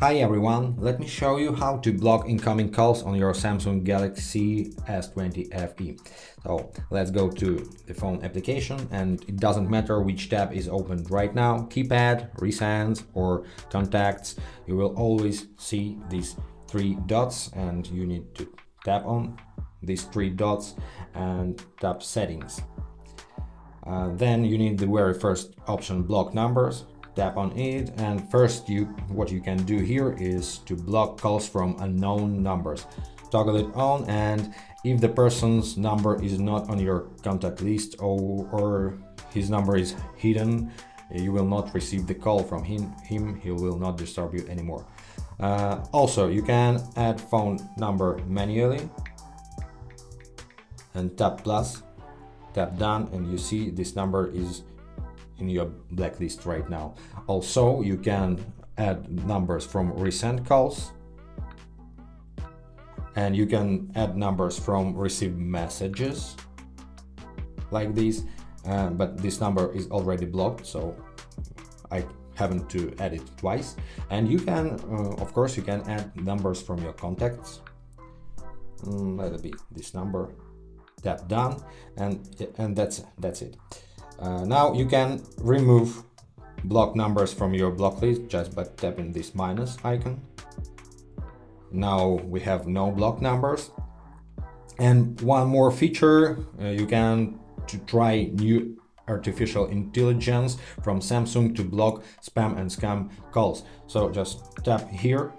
Hi everyone, let me show you how to block incoming calls on your Samsung Galaxy S20 FE. So let's go to the phone application, and it doesn't matter which tab is opened right now, keypad, recents or contacts, you will always see these three dots and you need to tap on these three dots and tap settings. Then you need the very first option, block numbers. Tap on it, and first what you can do here is to block calls from unknown numbers. Toggle it on, and if the person's number is not on your contact list or his number is hidden, you will not receive the call from him. He will not disturb you anymore. Also, you can add phone number manually and tap plus, tap done, and you see this number is in your blacklist right now. Also, you can add numbers from recent calls, and you can add numbers from received messages like this, but this number is already blocked, so I haven't to add it twice. And you can of course you can add numbers from your contacts. Let it be this number. Tap done, and that's it. Now you can remove block numbers from your block list just by tapping this minus icon. Now we have no block numbers. And one more feature, you can try new artificial intelligence from Samsung to block spam and scam calls. So just tap here,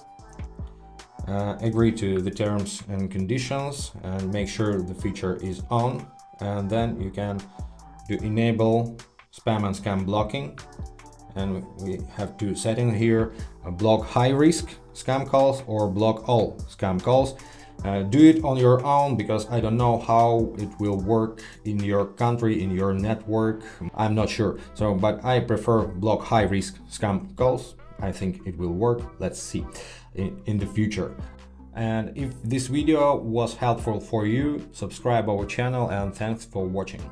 agree to the terms and conditions, and make sure the feature is on, and then you can to enable spam and scam blocking. And we have two settings here, block high risk scam calls or block all scam calls. Do it on your own, because I don't know how it will work in your country, in your network. I'm not sure, but I prefer block high risk scam calls. I think it will work. Let's see in the future. And if this video was helpful for you, subscribe our channel, and thanks for watching.